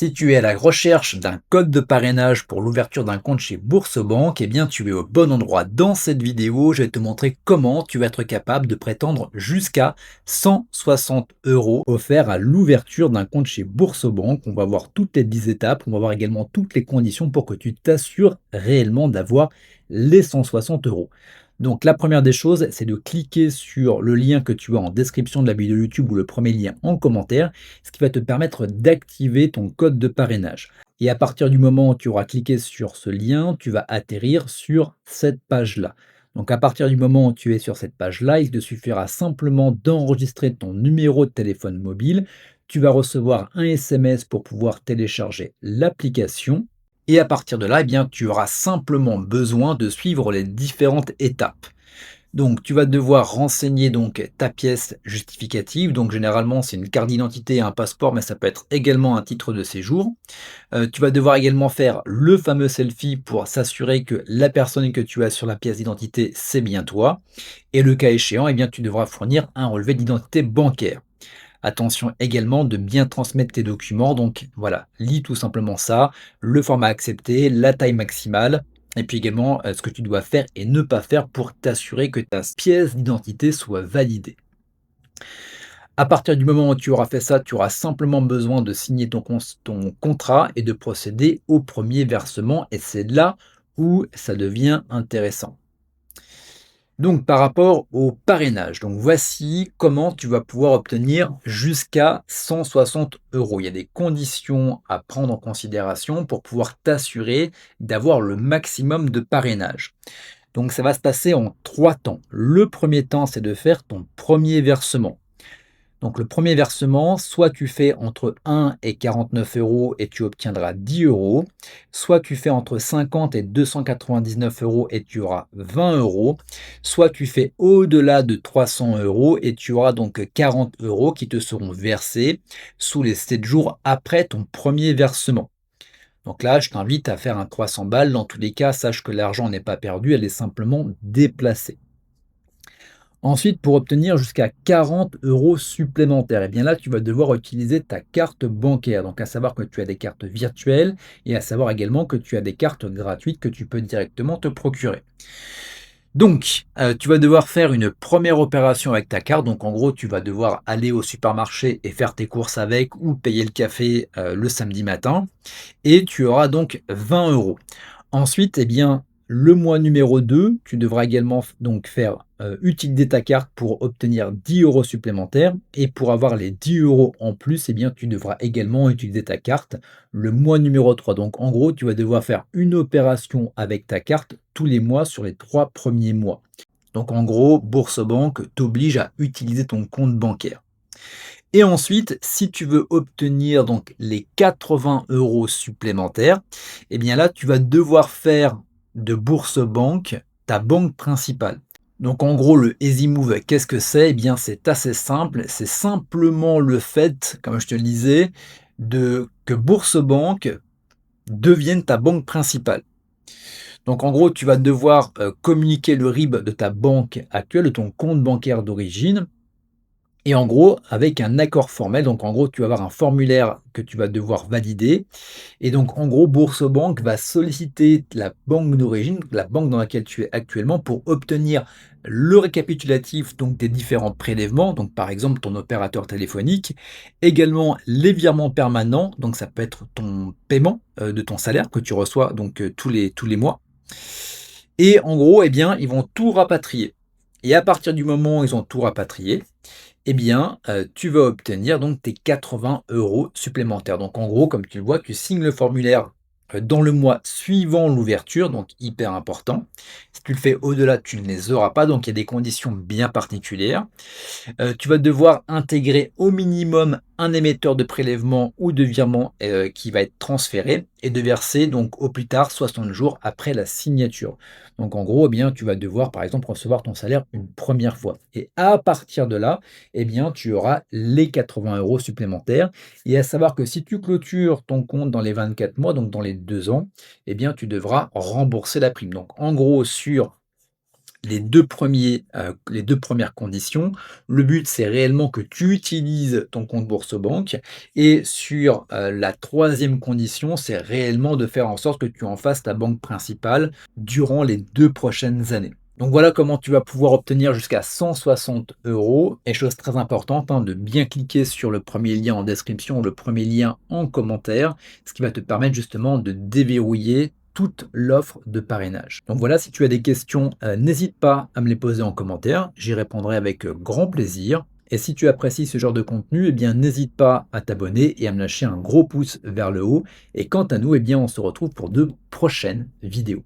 Si tu es à la recherche d'un code de parrainage pour l'ouverture d'un compte chez Boursorama, eh bien tu es au bon endroit. Dans cette vidéo, je vais te montrer comment tu vas être capable de prétendre jusqu'à 160 euros offerts à l'ouverture d'un compte chez Boursorama. On va voir toutes les 10 étapes, on va voir également toutes les conditions pour que tu t'assures réellement d'avoir les 160 euros. Donc la première des choses, c'est de cliquer sur le lien que tu as en description de la vidéo YouTube ou le premier lien en commentaire, ce qui va te permettre d'activer ton code de parrainage. Et à partir du moment où tu auras cliqué sur ce lien, tu vas atterrir sur cette page-là. Donc à partir du moment où tu es sur cette page-là, il te suffira simplement d'enregistrer ton numéro de téléphone mobile. Tu vas recevoir un SMS pour pouvoir télécharger l'application. Et à partir de là, eh bien, tu auras simplement besoin de suivre les différentes étapes. Donc, tu vas devoir renseigner donc ta pièce justificative. Donc, généralement, c'est une carte d'identité et un passeport, mais ça peut être également un titre de séjour. Tu vas devoir également faire le fameux selfie pour s'assurer que la personne que tu as sur la pièce d'identité, c'est bien toi. Et le cas échéant, eh bien, tu devras fournir un relevé d'identité bancaire. Attention également de bien transmettre tes documents. Donc voilà, lis tout simplement ça, le format accepté, la taille maximale, et puis également ce que tu dois faire et ne pas faire pour t'assurer que ta pièce d'identité soit validée. À partir du moment où tu auras fait ça, tu auras simplement besoin de signer ton contrat et de procéder au premier versement. Et c'est là où ça devient intéressant. Donc, par rapport au parrainage, donc voici comment tu vas pouvoir obtenir jusqu'à 160 euros. Il y a des conditions à prendre en considération pour pouvoir t'assurer d'avoir le maximum de parrainage. Donc, ça va se passer en trois temps. Le premier temps, c'est de faire ton premier versement. Donc le premier versement, soit tu fais entre 1 et 49 euros et tu obtiendras 10 euros, soit tu fais entre 50 et 299 euros et tu auras 20 euros, soit tu fais au-delà de 300 euros et tu auras donc 40 euros qui te seront versés sous les 7 jours après ton premier versement. Donc là, je t'invite à faire un 300 balles. Dans tous les cas, sache que l'argent n'est pas perdu, elle est simplement déplacée. Ensuite, pour obtenir jusqu'à 40 euros supplémentaires, et bien là, tu vas devoir utiliser ta carte bancaire. Donc, à savoir que tu as des cartes virtuelles et à savoir également que tu as des cartes gratuites que tu peux directement te procurer. Donc, tu vas devoir faire une première opération avec ta carte. Donc, en gros, tu vas devoir aller au supermarché et faire tes courses avec ou payer le café le samedi matin. Et tu auras donc 20 euros. Ensuite, eh bien, le mois numéro 2, tu devras également donc faire utiliser ta carte pour obtenir 10 euros supplémentaires. Et pour avoir les 10 euros en plus, eh bien, tu devras également utiliser ta carte le mois numéro 3. Donc, en gros, tu vas devoir faire une opération avec ta carte tous les mois sur les 3 premiers mois. Donc, en gros, Boursorama t'oblige à utiliser ton compte bancaire. Et ensuite, si tu veux obtenir donc les 80 euros supplémentaires, eh bien là, tu vas devoir faire de Boursorama ta banque principale. Donc en gros, le Easy Move, qu'est-ce que c'est? Eh bien, c'est assez simple. C'est simplement le fait, comme je te le disais, que Boursorama devienne ta banque principale. Donc en gros, tu vas devoir communiquer le RIB de ta banque actuelle, de ton compte bancaire d'origine, et en gros, avec un accord formel, donc en gros, tu vas avoir un formulaire que tu vas devoir valider. Et donc, en gros, Boursorama va solliciter la banque d'origine, la banque dans laquelle tu es actuellement, pour obtenir le récapitulatif donc des différents prélèvements, donc par exemple ton opérateur téléphonique, également les virements permanents, donc ça peut être ton paiement de ton salaire que tu reçois donc tous les mois. Et en gros, eh bien, ils vont tout rapatrier. Et à partir du moment où ils ont tout rapatrié, eh bien, tu vas obtenir donc tes 80 euros supplémentaires. Donc en gros, comme tu le vois, tu signes le formulaire, dans le mois suivant l'ouverture, donc hyper important. Si tu le fais au-delà, tu ne les auras pas, donc il y a des conditions bien particulières. Tu vas devoir intégrer au minimum un émetteur de prélèvement ou de virement qui va être transféré et de verser donc au plus tard 60 jours après la signature. Donc en gros, eh bien, tu vas devoir par exemple recevoir ton salaire une première fois. Et à partir de là, eh bien, tu auras les 80 euros supplémentaires. Et à savoir que si tu clôtures ton compte dans les 24 mois, donc dans les 2 ans, eh bien, tu devras rembourser la prime. Donc en gros, sur les 2 premières conditions. Le but, c'est réellement que tu utilises ton compte Bourse-Banque et sur, la troisième condition, c'est réellement de faire en sorte que tu en fasses ta banque principale durant les 2 prochaines années. Donc voilà comment tu vas pouvoir obtenir jusqu'à 160 € et chose très importante, hein, de bien cliquer sur le premier lien en description ou le premier lien en commentaire, ce qui va te permettre justement de déverrouiller toute l'offre de parrainage. Donc voilà, si tu as des questions, n'hésite pas à me les poser en commentaire, j'y répondrai avec, grand plaisir. Et si tu apprécies ce genre de contenu, eh bien n'hésite pas à t'abonner et à me lâcher un gros pouce vers le haut. Et quant à nous, eh bien on se retrouve pour de prochaines vidéos.